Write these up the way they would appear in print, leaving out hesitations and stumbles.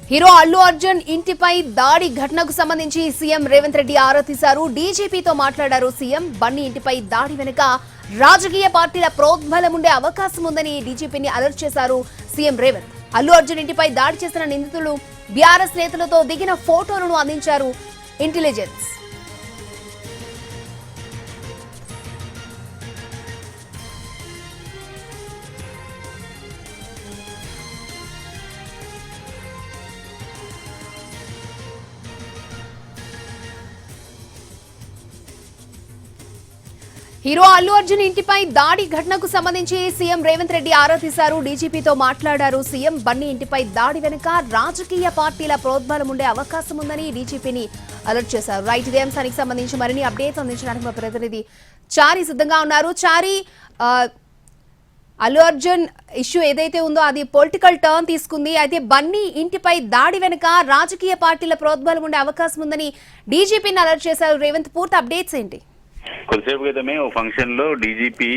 Hero Allu Arjun ఇంటిపై దాడి ఘటనకు సంబంధించి సీఎం రేవంత్ రెడ్డి ఆరా తీశారు. డీజీపీతో మాట్లాడారు సీఎం. బన్నీ ఇంటిపై దాడి వెనుక రాజకీయ పార్టీల ప్రోద్బలం ఉండే అవకాశం ఉందని డీజీపీని అలర్ట్ చేశారు సీఎం రేవంత్. అల్లు అర్జున్ ఇంటిపై దాడి చేసిన నిందితులు బీఆర్ఎస్ నేతలతో దిగిన ఫోటోలను అందించారు ఇంటెలిజెన్స్. హీరో అల్లు అర్జున్ ఇంటిపై దాడి ఘటనకు సంబంధించి సీఎం రేవంత్ రెడ్డి ఆరా తీశారు. డీజీపీతో మాట్లాడారు సీఎం. బన్నీ ఇంటిపై దాడి వెనుక రాజకీయ పార్టీల ప్రోద్బలం ఉండే అవకాశం ఉందని డీజీపీని అలర్ట్ చేశారు. రైట్, ఇదే అంశానికి సంబంధించి మరిన్ని అప్డేట్స్ అందించడానికి మా ప్రతినిధి చారి సిద్ధంగా ఉన్నారు. చారి, అల్లు అర్జున్ ఇష్యూ ఏదైతే ఉందో అది పొలిటికల్ టర్న్ తీసుకుంది. అయితే బన్నీ ఇంటిపై దాడి వెనుక రాజకీయ పార్టీల ప్రోద్బలం ఉండే అవకాశం ఉందని డీజీపీని అలర్ట్ చేశారు రేవంత్. పూర్తి అప్డేట్స్ ఏంటి? కొద్దిసేపు క్రితమే ఓ ఫంక్షన్ లో డీజీపీ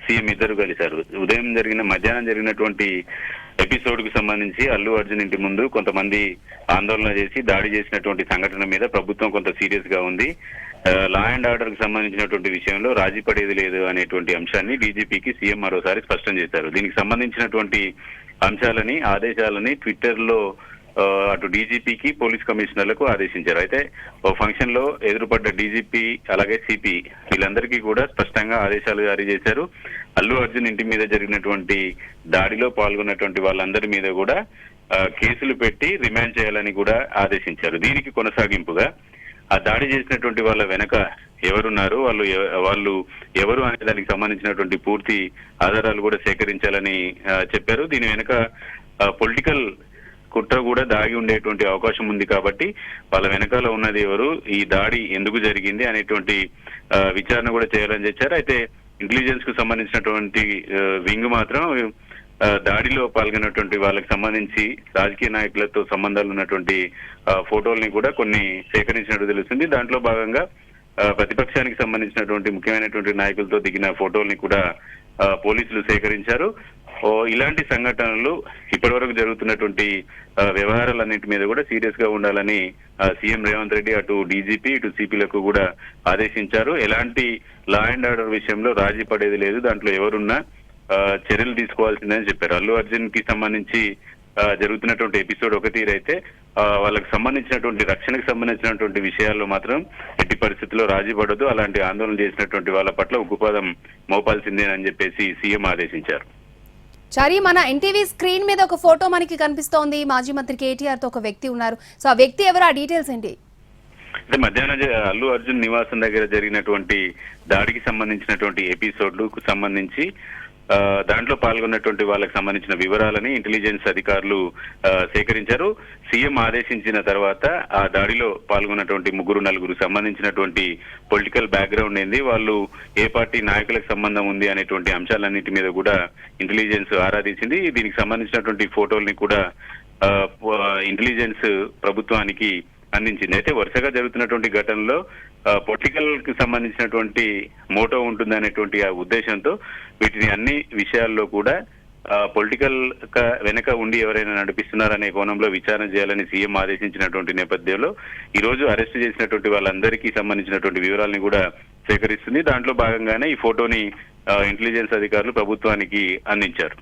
సీఎం ఇద్దరు కలిశారు. మధ్యాహ్నం జరిగినటువంటి ఎపిసోడ్ కు సంబంధించి అల్లు అర్జున్ ఇంటి ముందు కొంతమంది ఆందోళన చేసి దాడి చేసినటువంటి సంఘటన మీద ప్రభుత్వం కొంత సీరియస్ గా ఉంది. లా అండ్ ఆర్డర్ కు సంబంధించినటువంటి విషయంలో రాజీ పడేది లేదు అనేటువంటి అంశాన్ని డీజీపీకి సీఎం మరోసారి స్పష్టం చేశారు. దీనికి సంబంధించినటువంటి అంశాలని, ఆదేశాలని ట్విట్టర్ లో అటు డీజీపీకి, పోలీస్ కమిషనర్లకు ఆదేశించారు. అయితే ఓ ఫంక్షన్ లో ఎదురుపడ్డ డీజీపీ అలాగే సిపి వీళ్ళందరికీ కూడా స్పష్టంగా ఆదేశాలు జారీ చేశారు. అల్లు అర్జున్ ఇంటి మీద జరిగినటువంటి దాడిలో పాల్గొన్నటువంటి వాళ్ళందరి మీద కూడా కేసులు పెట్టి రిమాండ్ చేయాలని కూడా ఆదేశించారు. దీనికి కొనసాగింపుగా ఆ దాడి చేసినటువంటి వాళ్ళ వెనక ఎవరున్నారు, వాళ్ళు ఎవరు అనే దానికి సంబంధించినటువంటి పూర్తి ఆధారాలు కూడా సేకరించాలని చెప్పారు. దీని వెనక పొలిటికల్ కుట్ర కూడా దాగి ఉండేటువంటి అవకాశం ఉంది కాబట్టి వాళ్ళ వెనకాల ఉన్నది ఎవరు, ఈ దాడి ఎందుకు జరిగింది అనేటువంటి విచారణ కూడా చేయాలని చెప్పారు. అయితే ఇంటెలిజెన్స్ కు సంబంధించినటువంటి వింగ్ మాత్రం దాడిలో పాల్గొన్నటువంటి వాళ్ళకి సంబంధించి రాజకీయ నాయకులతో సంబంధాలు ఉన్నటువంటి ఫోటోల్ని కూడా కొన్ని సేకరించినట్టు తెలుస్తుంది. దాంట్లో భాగంగా ప్రతిపక్షానికి సంబంధించినటువంటి ముఖ్యమైనటువంటి నాయకులతో దిగిన ఫోటోల్ని కూడా పోలీసులు సేకరించారు. ఇలాంటి సంఘటనలు ఇప్పటి వరకు జరుగుతున్నటువంటి వ్యవహారాలన్నింటి మీద కూడా సీరియస్ గా ఉండాలని సీఎం రేవంత్ రెడ్డి అటు డీజీపీ ఇటు సిపిలకు కూడా ఆదేశించారు. ఎలాంటి లా అండ్ ఆర్డర్ విషయంలో రాజీ పడేది లేదు, దాంట్లో ఎవరున్నా చర్యలు తీసుకోవాల్సిందని చెప్పారు. అల్లు అర్జున్ కి సంబంధించి జరుగుతున్నటువంటి ఎపిసోడ్ ఒక తీరైతే వాళ్ళకి సంబంధించినటువంటి రక్షణకు సంబంధించినటువంటి విషయాల్లో మాత్రం ఎట్టి పరిస్థితుల్లో రాజీ పడదు, అలాంటి ఆందోళన చేసినటువంటి వాళ్ళ పట్ల ఉగ్గుపాదం మోపాల్సిందేనని చెప్పేసి సీఎం ఆదేశించారు. చారి, మన ఎన్టీవీ స్క్రీన్ మీద ఒక ఫోటో మనకి కనిపిస్తోంది. మాజీ మంత్రి కేటీఆర్ తో ఒక వ్యక్తి ఉన్నారు. సో ఆ వ్యక్తి ఎవరు, ఆ డీటెయిల్స్ ఏంటి? అంటే మధ్యాహ్నం అల్లు అర్జున్ నివాసం దగ్గర జరిగినటువంటి దాడికి సంబంధించినటువంటి ఎపిసోడ్లకు సంబంధించి దాంట్లో పాల్గొన్నటువంటి వాళ్ళకి సంబంధించిన వివరాలని ఇంటెలిజెన్స్ అధికారులు సేకరించారు. సీఎం ఆదేశించిన తర్వాత ఆ దాడిలో పాల్గొన్నటువంటి నలుగురు సంబంధించినటువంటి పొలిటికల్ బ్యాక్గ్రౌండ్ ఏంది, వాళ్ళు ఏ పార్టీ నాయకులకు సంబంధం ఉంది అనేటువంటి అంశాలన్నిటి మీద కూడా ఇంటెలిజెన్స్ ఆరాధించింది. దీనికి సంబంధించినటువంటి ఫోటోల్ని కూడా ఇంటెలిజెన్స్ ప్రభుత్వానికి అందించింది. అయితే వరుసగా జరుగుతున్నటువంటి ఘటనలో పొలిటికల్ కి సంబంధించినటువంటి మోటో ఉంటుంది అనేటువంటి ఆ ఉద్దేశంతో వీటిని అన్ని విషయాల్లో కూడా పొలిటికల్ వెనక ఉండి ఎవరైనా నడిపిస్తున్నారనే కోణంలో విచారణ చేయాలని సీఎం ఆదేశించినటువంటి నేపథ్యంలో ఈ రోజు అరెస్ట్ చేసినటువంటి వాళ్ళందరికీ సంబంధించినటువంటి వివరాలని కూడా సేకరిస్తుంది. దాంట్లో భాగంగానే ఈ ఫోటోని ఇంటెలిజెన్స్ అధికారులు ప్రభుత్వానికి అందించారు.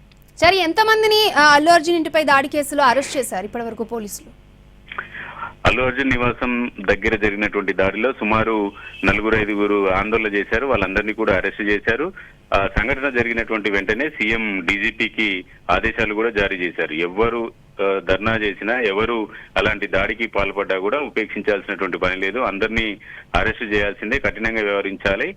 సరే, ఎంతమందిని అల్లు అర్జున్ ఇంటిపై దాడి కేసులో అరెస్ట్ చేశారు ఇప్పటి వరకు పోలీసులు? అల్లు అర్జున్ నివాసం దగ్గర జరిగినటువంటి దాడిలో సుమారు 4-5 ఆందోళన చేశారు. వాళ్ళందరినీ కూడా అరెస్ట్ చేశారు. సంఘటన జరిగినటువంటి వెంటనే సీఎం డీజీపీకి ఆదేశాలు కూడా జారీ చేశారు. ఎవరు ధర్నా చేసినా, ఎవరు అలాంటి దాడికి పాల్పడ్డా కూడా ఉపేక్షించాల్సినటువంటి పని లేదు, అందరినీ అరెస్ట్ చేయాల్సిందే, కఠినంగా వ్యవహరించాలి.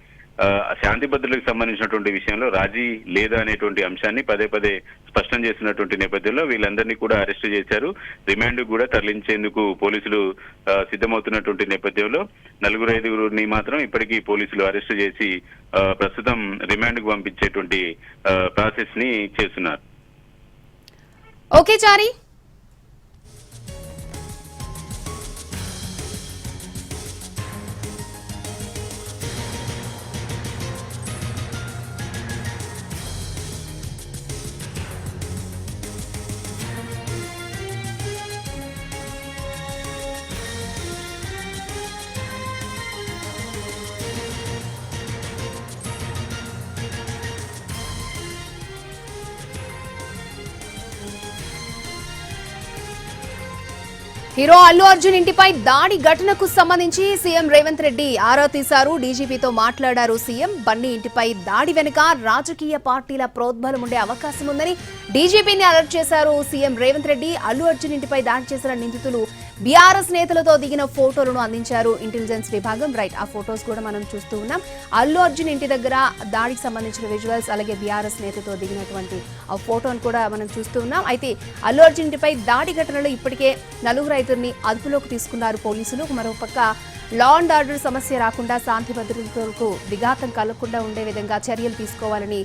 శాంతి భద్రతలకు సంబంధించినటువంటి విషయంలో రాజీ లేదా అనేటువంటి అంశాన్ని పదే పదే స్పష్టం చేస్తున్నటువంటి నేపథ్యంలో వీళ్ళందరినీ కూడా అరెస్ట్ చేశారు. రిమాండ్ కూడా తరలించేందుకు పోలీసులు సిద్ధమవుతున్నటువంటి నేపథ్యంలో 4-5 మాత్రం ఇప్పటికీ పోలీసులు అరెస్ట్ చేసి ప్రస్తుతం రిమాండ్ కు పంపించేటువంటి ప్రాసెస్ ని చేస్తున్నారు. ఓకే చారి. హీరో అల్లు అర్జున్ ఇంటిపై దాడి ఘటనకు సంబంధించి సీఎం రేవంత్ రెడ్డి ఆరా తీశారు. డీజీపీతో మాట్లాడారు సీఎం. బన్నీ ఇంటిపై దాడి వెనుక రాజకీయ పార్టీల ప్రోద్బలం ఉండే అవకాశం ఉందని డీజీపీని అలర్ట్ చేశారు సీఎం రేవంత్ రెడ్డి. అల్లు అర్జున్ ఇంటిపై దాడి చేసిన నిందితులు బీఆర్ఎస్ నేతలతో దిగిన ఫోటోలను అందించారు ఇంటెలిజెన్స్ విభాగం. రైట్, ఆ ఫోటోస్ కూడా మనం చూస్తూ ఉన్నాం. అల్లు అర్జున్ ఇంటి దగ్గర దాడికి సంబంధించిన విజువల్స్, అలాగే బీఆర్ఎస్ నేతతో దిగినటువంటి ఆ ఫోటోను కూడా మనం చూస్తూ ఉన్నాం. అయితే అల్లు అర్జున్ ఇంటిపై దాడి ఘటనలో ఇప్పటికే నలుగురు రైతుల్ని అదుపులోకి తీసుకున్నారు పోలీసులు. మరోపక్క లా అండ్ ఆర్డర్ సమస్య రాకుండా, శాంతి భద్రతలకు విఘాతం కలగకుండా ఉండే విధంగా చర్యలు తీసుకోవాలని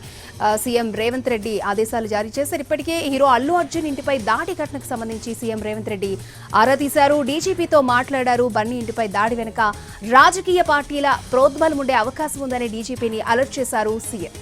సీఎం రేవంత్ రెడ్డి ఆదేశాలు జారీ చేశారు. ఇప్పటికే హీరో అల్లు అర్జున్ ఇంటిపై దాడి ఘటనకు సంబంధించి సీఎం రేవంత్ రెడ్డి ఆరా తీశారు. డీజీపీతో మాట్లాడారు. బన్నీ ఇంటిపై దాడి వెనుక రాజకీయ పార్టీల ప్రోద్బలం ఉండే అవకాశం ఉందని డీజీపీని అలర్ట్ చేశారు సీఎం.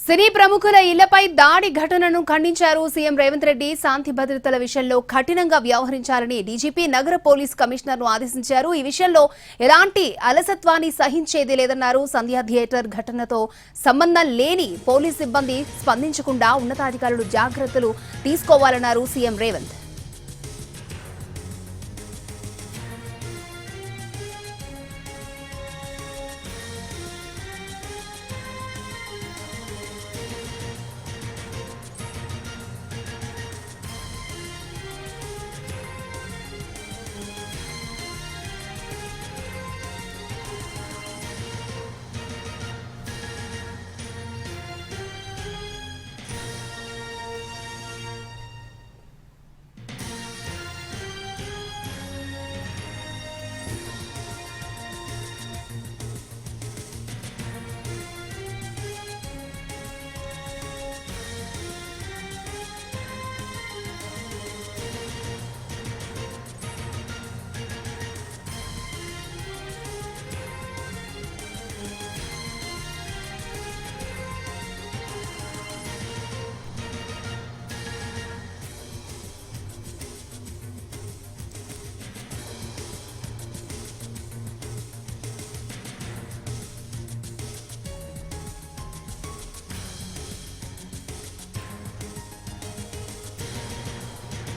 సినీ ప్రముఖుల ఇళ్లపై దాడి ఘటనను ఖండించారు సీఎం రేవంత్ రెడ్డి. శాంతి భద్రతల విషయంలో కఠినంగా వ్యవహరించాలని డీజీపీ నగర పోలీస్ కమిషనర్ను ఆదేశించారు. ఈ విషయంలో ఎలాంటి అలసత్వాన్ని సహించేది లేదన్నారు. సంధ్యా థియేటర్ ఘటనతో సంబంధం లేని పోలీస్ సిబ్బంది స్పందించకుండా ఉన్నతాధికారులు జాగ్రత్తలు తీసుకోవాలన్నారు సీఎం రేవంత్.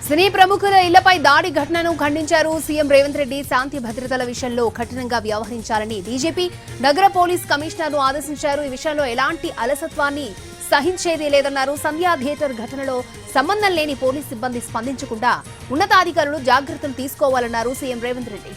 సినీ ప్రముఖుల ఇళ్లపై దాడి ఘటనను ఖండించారు సీఎం రేవంత్ రెడ్డి. శాంతి భద్రతల విషయంలో కఠినంగా వ్యవహరించాలని డీజీపీ నగర పోలీస్ కమిషనర్ను ఆదేశించారు. ఈ విషయంలో ఎలాంటి అలసత్వాన్ని సహించేది లేదన్నారు. సంధ్యా థియేటర్ ఘటనలో సంబంధం లేని పోలీస్ సిబ్బంది స్పందించకుండా ఉన్నతాధికారులు జాగ్రత్తలు తీసుకోవాలన్నారు సీఎం రేవంత్ రెడ్డి.